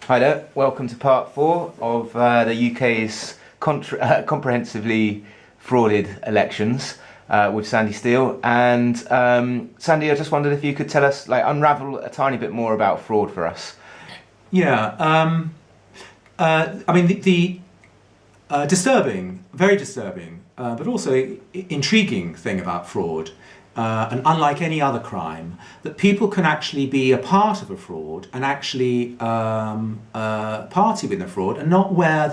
Hi there, welcome to part 4 of the UK's comprehensively frauded elections with Sandy Steele. And Sandy, I just wondered if you could tell us, unravel a tiny bit more about fraud for us. Yeah, I mean, the disturbing, very disturbing, but also intriguing thing about fraud, and unlike any other crime, that people can actually be a part of a fraud and actually party with the fraud and not aware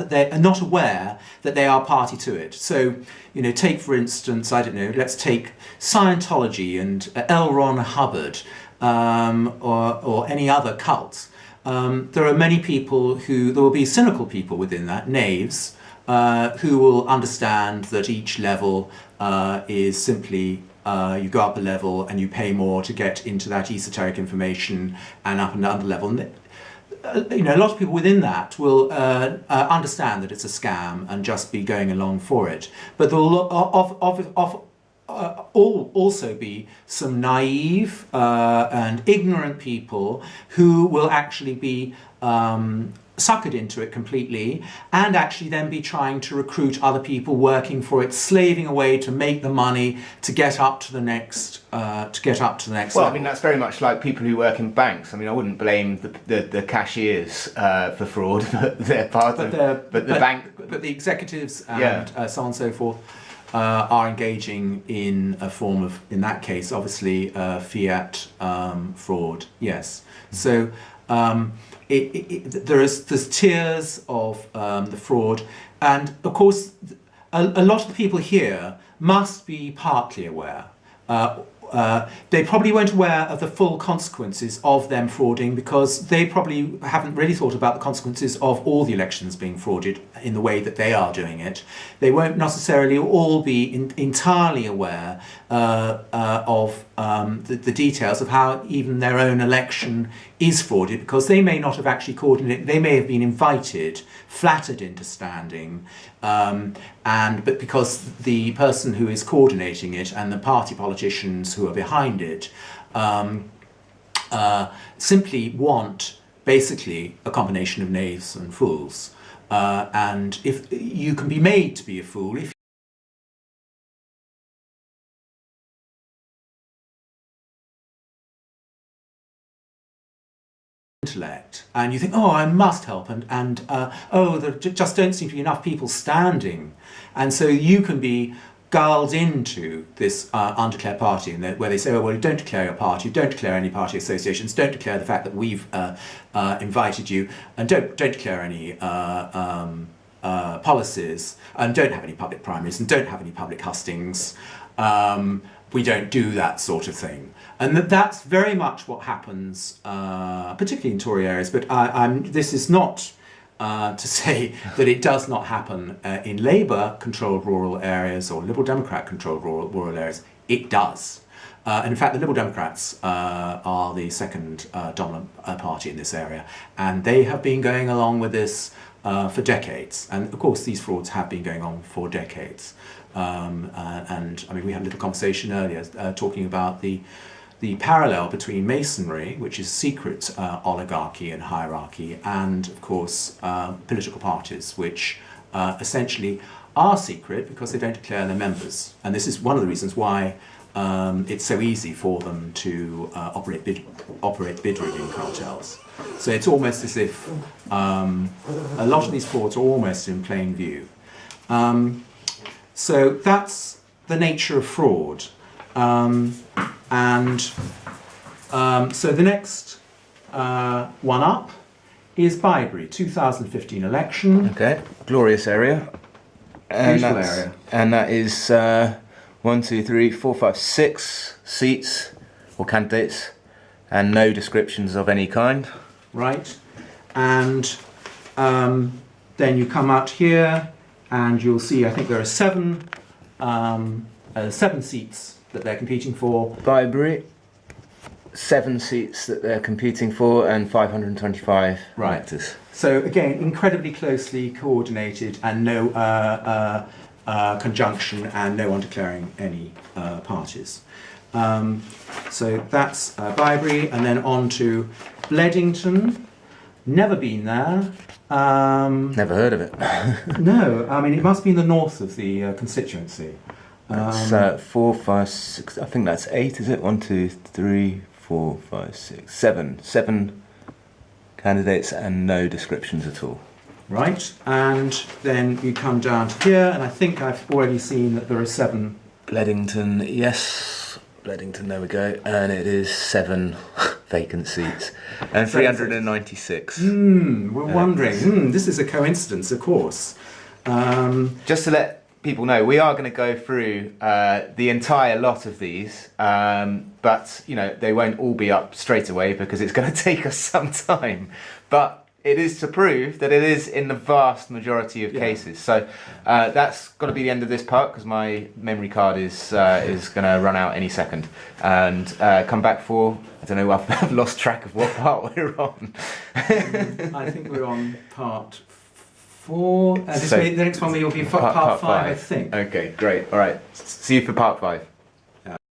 that they are party to it. So, take for instance, I don't know, let's take Scientology and L. Ron Hubbard, or any other cult. There are many people there will be cynical people within that, knaves, who will understand that each level is simply you go up a level and you pay more to get into that esoteric information and up another level. And, a lot of people within that will understand that it's a scam and just be going along for it. But there will also be some naive and ignorant people who will actually be suckered into it completely and actually then be trying to recruit other people working for it, slaving away to make the money to get up to the next Well, level. I mean, that's very much like people who work in banks. I mean, I wouldn't blame the cashiers for fraud, but they're part of the bank. But the executives and so on and so forth are engaging in a form of, in that case, obviously fiat fraud. Yes. So there's tiers of the fraud, and of course, a lot of the people here must be partly aware. They probably weren't aware of the full consequences of them frauding because they probably haven't really thought about the consequences of all the elections being frauded in the way that they are doing it. They won't necessarily all be entirely aware of the details of how even their own election is frauded, because they may not have actually coordinated. They may have been invited, flattered into standing, but because the person who is coordinating it and the party politicians who are behind it simply want basically a combination of knaves and fools. And if you can be made to be a fool, if intellect, and you think, oh, I must help, and there just don't seem to be enough people standing, and so you can be gulled into this undeclared party, and where they say, oh, well, don't declare your party, don't declare any party associations, don't declare the fact that we've invited you, and don't declare any policies, and don't have any public primaries, and don't have any public hustings. We don't do that sort of thing. And that's very much what happens, particularly in Tory areas, but this is not to say that it does not happen in Labour-controlled rural areas or Liberal Democrat-controlled rural areas. It does. And in fact, the Liberal Democrats are the second dominant party in this area, and they have been going along with this for decades. And of course, these frauds have been going on for decades. And I mean, we had a little conversation earlier talking about the parallel between Masonry, which is secret oligarchy and hierarchy, and of course political parties, which essentially are secret because they don't declare their members. And this is one of the reasons why it's so easy for them to operate bid rigging cartels. So it's almost as if a lot of these frauds are almost in plain view. So that's the nature of fraud. So the next one up is Bibury, 2015 election. Okay, glorious area. Beautiful area. And that is 1, 2, 3, 4, 5, 6 seats or candidates, and no descriptions of any kind. Right, and then you come out here, and you'll see, I think there are 7 seats that they're competing for. Bibury, 7 seats that they're competing for, and 525 electors. So again, incredibly closely coordinated, and no conjunction, and no one declaring any parties. So that's Bibury, and then on to Bledington. Never been there. Never heard of it. No, I mean, it must be in the north of the constituency. It's 4, 5, 6. I think that's 8. Is it? 1, 2, 3, 4, 5, 6, 7. 7 candidates and no descriptions at all. Right, and then you come down to here, and I think I've already seen that there are 7. Bledington, yes. Bledington, there we go. And it is 7 vacant seats. And 396. We're wondering. This is a coincidence, of course. Just to let people know, we are going to go through the entire lot of these, but they won't all be up straight away because it's going to take us some time. But it is to prove that it is in the vast majority of cases. So that's got to be the end of this part because my memory card is going to run out any second. And come back for, I don't know, I've lost track of what part we're on. I think we're on part 4. So the next one will be part 5, I think. Okay, great. All right. See you for part 5.